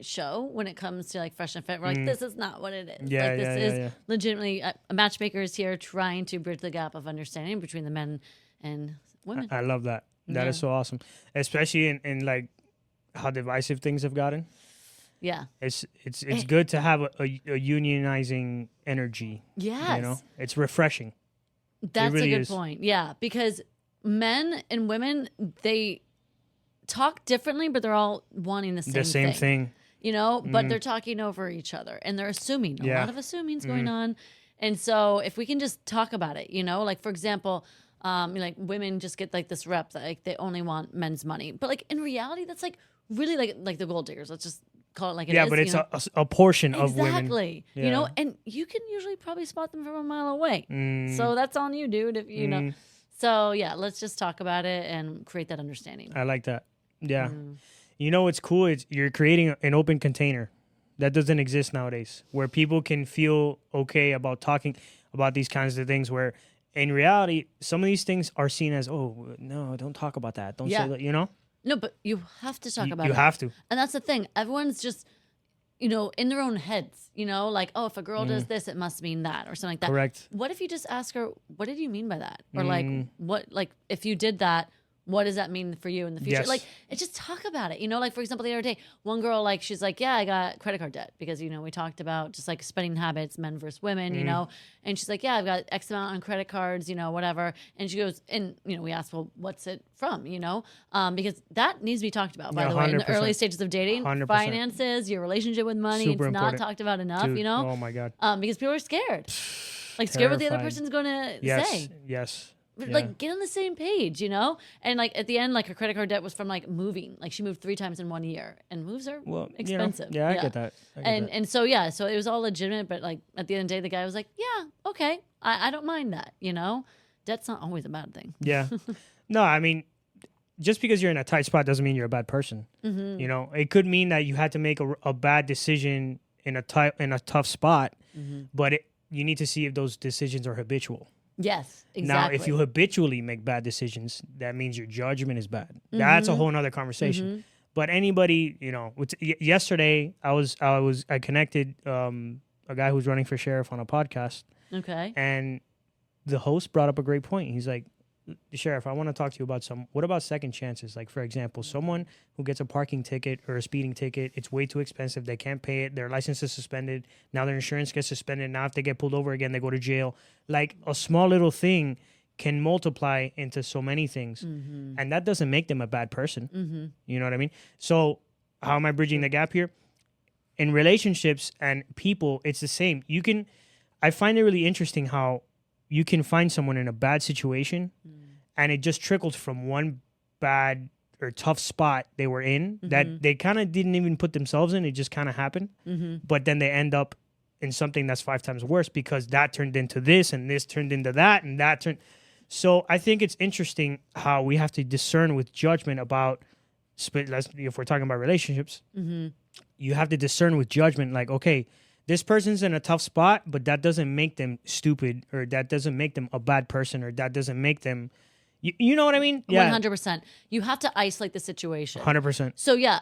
show when it comes to like Fresh and Fit. We're like, this is not what it is. Yeah, like this yeah, is yeah. legitimately a matchmaker is here trying to bridge the gap of understanding between the men and women. I love that. That is so awesome, especially in like how divisive things have gotten. Yeah. It's good to have a unionizing energy. Yes. You know, it's refreshing. That's really a good is. point. Yeah, because men and women, they talk differently, but they're all wanting the same thing. You know, but they're talking over each other and they're assuming. A lot of assuming's going on. And so if we can just talk about it, you know, like for example, like women just get like this rep that like they only want men's money. But like in reality, that's like really like the gold diggers. Let's just call it like it is. Yeah, but it's a portion of women. Exactly. Yeah. You know, and you can usually probably spot them from a mile away. So that's on you, dude, if you know. So yeah, let's just talk about it and create that understanding. I like that. Yeah. You know what's cool? It's you're creating an open container that doesn't exist nowadays, where people can feel okay about talking about these kinds of things, where in reality, some of these things are seen as, oh, no, don't talk about that. Don't say that, you know? No, but you have to talk about it. You have to. And that's the thing. Everyone's just, you know, in their own heads, you know, like, oh, if a girl does this, it must mean that or something like that. Correct. What if you just ask her, what did you mean by that? Or like, what, like, if you did that, what does that mean for you in the future? Yes. Like, it's just talk about it. You know, like, for example, the other day, one girl, like, she's like, yeah, I got credit card debt because, you know, we talked about just like spending habits, men versus women, you know, and she's like, yeah, I've got X amount on credit cards, you know, whatever. And she goes, and, you know, we asked, well, what's it from, you know, because that needs to be talked about, by the way, in the early stages of dating. 100%. Finances, your relationship with money, Super it's important. not talked about enough, Dude, you know? oh my God. Because people are scared. Like, scared what the other Terrified. person's going to Yes. say. Yes. But, Yeah. like, get on the same page, you know? And, like, at the end, like, her credit card debt was from, like, moving. Like, she moved 3 times in 1 year. And moves are expensive. You know, I get that. And so, yeah, so it was all legitimate. But, like, at the end of the day, the guy was like, yeah, okay. I don't mind that, you know? Debt's not always a bad thing. Yeah. No, I mean, just because you're in a tight spot doesn't mean you're a bad person. You know, it could mean that you had to make a bad decision in a tough spot, but you need to see if those decisions are habitual. Yes, exactly. Now, if you habitually make bad decisions, that means your judgment is bad. That's a whole nother conversation. But anybody, you know, yesterday I connected a guy who's running for sheriff on a podcast. Okay. And the host brought up a great point. He's like, Sheriff, I want to talk to you about what about second chances? Like, for example, someone who gets a parking ticket or a speeding ticket, it's way too expensive. They can't pay it. Their license is suspended. Now their insurance gets suspended. Now if they get pulled over again, they go to jail. Like, a small little thing can multiply into so many things. And that doesn't make them a bad person. You know what I mean? So how am I bridging the gap here? In relationships and people, it's the same. I find it really interesting how you can find someone in a bad situation and it just trickled from one bad or tough spot they were in that they kind of didn't even put themselves in. It just kind of happened. But then they end up in something that's 5 times worse because that turned into this and this turned into that and that turned. So I think it's interesting how we have to discern with judgment about, if we're talking about relationships, you have to discern with judgment, like, okay, this person's in a tough spot, but that doesn't make them stupid, or that doesn't make them a bad person, or that doesn't make them, you know what I mean? Yeah. 100%. You have to isolate the situation. 100%. So yeah,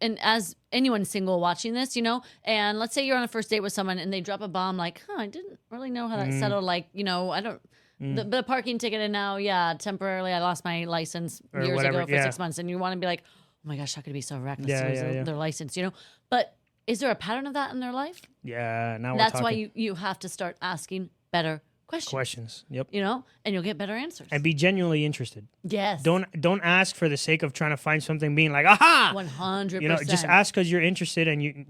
and as anyone single watching this, you know, and let's say you're on a first date with someone and they drop a bomb like, I didn't really know how that settled. Like, you know, I don't, the parking ticket, and now, temporarily I lost my license Or years whatever, ago for 6 months, and you want to be like, oh my gosh, how could it be so reckless to lose their license, you know? But is there a pattern of that in their life? Yeah, now That's we're talking. why you have to start asking better questions. Yep. You know, and you'll get better answers. And be genuinely interested. Yes. Don't ask for the sake of trying to find something, being like, aha! 100%. You know, just ask because you're interested and you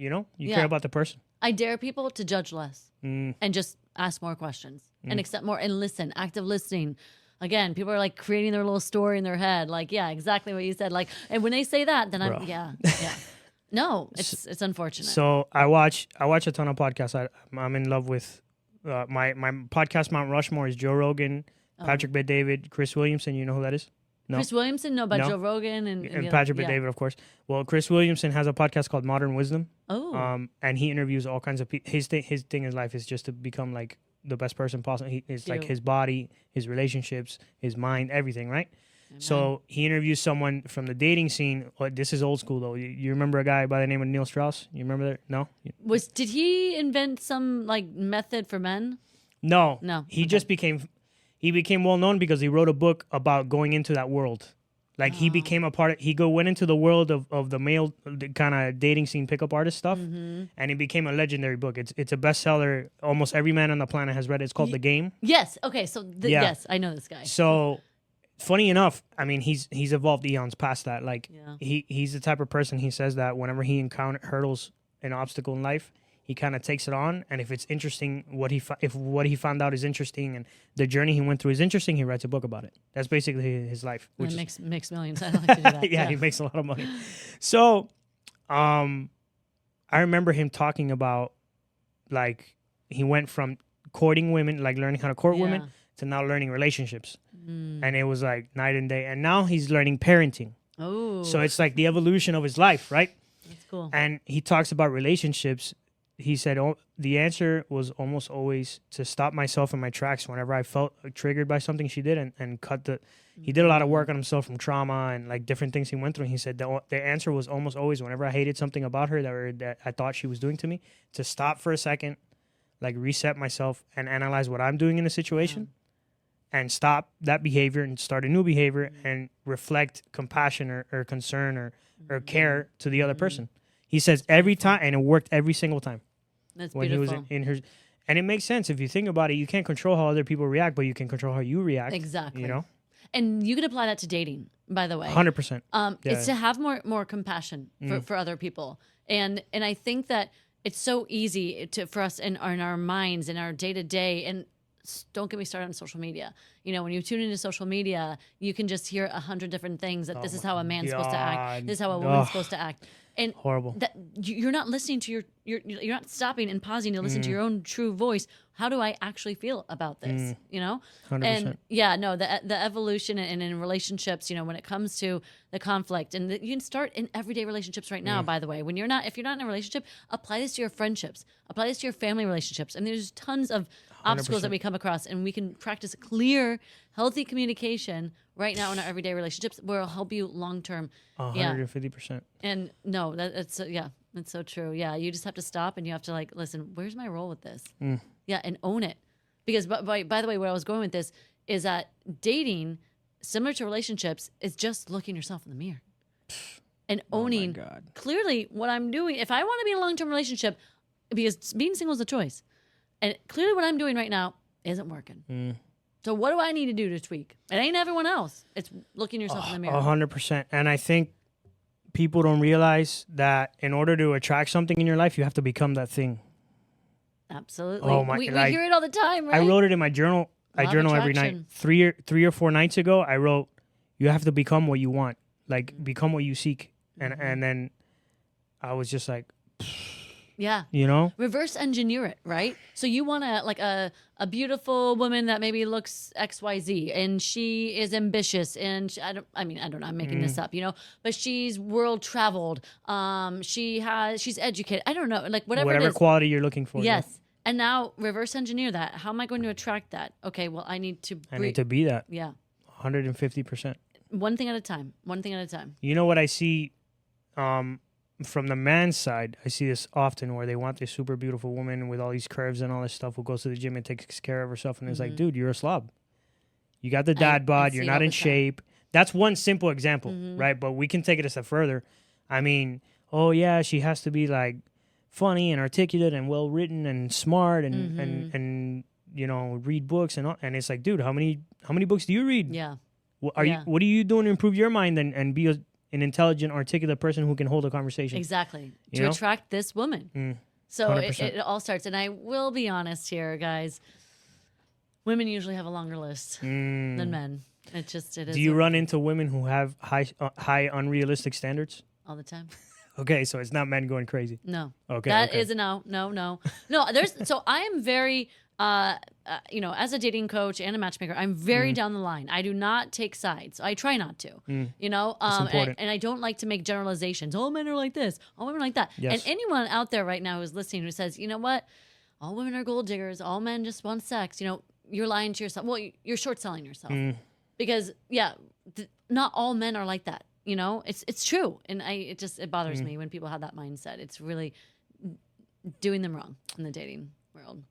care about the person. I dare people to judge less and just ask more questions and accept more and listen, active listening. Again, people are like creating their little story in their head. Like, yeah, exactly what you said. Like, and when they say that, then Bro. yeah. No, it's unfortunate. So I watch a ton of podcasts. I'm in love with my podcast Mount Rushmore is Joe Rogan, Patrick Bet-David, Chris Williamson. You know who that is? No. Chris Williamson, no, but No. Joe Rogan and Patrick Bet-David, of course. Well, Chris Williamson has a podcast called Modern Wisdom. Oh. And he interviews all kinds of people. His thing in life is just to become like the best person possible. It's like his body, his relationships, his mind, everything, right? So he interviews someone from the dating scene. This is old school though. You remember a guy by the name of Neil Strauss? You remember that? No. Did he invent some like method for men? No. No. He just became well known because he wrote a book about going into that world. Like he became a part of, went into the world of the male kind of dating scene pickup artist stuff, and it became a legendary book. It's a bestseller. Almost every man on the planet has read it. It's called The Game. Yes. Okay. So yes, I know this guy. So funny enough, I mean he's evolved eons past that. Like he's the type of person, he says that whenever he hurdles an obstacle in life, he kind of takes it on, and if it's interesting, if what he found out is interesting, and the journey he went through is interesting, he writes a book about it. That's basically his life. Which makes millions. I like to do that. Yeah, he makes a lot of money. So, I remember him talking about, like, he went from courting women, like learning how to court women, to now learning relationships, and it was like night and day. And now he's learning parenting. Oh, so it's like the evolution of his life, right? That's cool. And he talks about relationships. He said, the answer was almost always to stop myself in my tracks whenever I felt triggered by something she did and cut the... He did a lot of work on himself from trauma and like different things he went through. And he said the answer was almost always whenever I hated something about her that I thought she was doing to me, to stop for a second, like reset myself and analyze what I'm doing in the situation and stop that behavior and start a new behavior and reflect compassion or concern or care to the other person. He says every time, and it worked every single time. That's when beautiful. He was in her, and it makes sense if you think about it. You can't control how other people react, but you can control how you react. Exactly. You know, and you can apply that to dating. By the way, 100%. It's to have more compassion for other people, and I think that it's so easy for us in our minds, in our day to day, and don't get me started on social media. You know, when you tune into social media, you can just hear 100 different things that this is how a man's supposed to act. This is how a woman's supposed to act. And horrible. That you're not listening to you're not stopping and pausing to listen to your own true voice. How do I actually feel about this? You know, 100%. And the evolution and in relationships. You know, when it comes to the conflict, and you can start in everyday relationships right now. By the way, if you're not in a relationship, apply this to your friendships, apply this to your family relationships, and there's tons of obstacles 100%. that we come across, and we can practice clear, healthy communication right now in our everyday relationships, where it'll help you long term. 150%. And no, that's so true. Yeah, you just have to stop and you have to like listen. Where's my role with this? Yeah, and own it. Because by the way, where I was going with this is that dating, similar to relationships, is just looking yourself in the mirror and owning clearly what I'm doing. If I want to be in a long term relationship, because being single is a choice, and clearly what I'm doing right now isn't working. So what do I need to do to tweak? It ain't everyone else. It's looking yourself in the mirror. 100%. And I think people don't realize that in order to attract something in your life, you have to become that thing. Absolutely. Oh my! We hear it all the time, right? I wrote it in my journal. I journal every night. Three or four nights ago, I wrote, "You have to become what you want. Like become what you seek." And then I was just like, yeah, you know, reverse engineer it, right? So you want a beautiful woman that maybe looks XYZ and she is ambitious and I don't know, I'm making this up, you know, but she's world traveled. She's educated. I don't know, like whatever it is. Quality you're looking for. Yes. Yeah. And now reverse engineer that. How am I going to attract that? Okay, well, I need to be that. Yeah. 150%. One thing at a time. You know what I see from the man's side, I see this often where they want this super beautiful woman with all these curves and all this stuff who goes to the gym and takes care of herself. And it's like, dude, you're a slob. You got the dad bod. You're not in shape. That's one simple example, right? But we can take it a step further. I mean, oh, yeah, she has to be like funny and articulate and well-written and smart and you know, read books and all. And it's like, dude, how many books do you read? Yeah. What are you doing to improve your mind and be an intelligent, articulate person who can hold a conversation? Exactly. To attract this woman. So it all starts. And I will be honest here, guys. Women usually have a longer list than men. It is. Do you run into women who have high unrealistic standards? All the time. Okay, so it's not men going crazy. No. Okay. That is a no. No. So I am very you know, as a dating coach and a matchmaker, I'm very down the line. I do not take sides. I try not to. You know, and I don't like to make generalizations. All men are like this. All women are like that. Yes. And anyone out there right now who's listening who says, you know what, all women are gold diggers. All men just want sex. You know, you're lying to yourself. Well, you're short selling yourself because not all men are like that. You know, it's true, and it bothers me when people have that mindset. It's really doing them wrong in the dating world.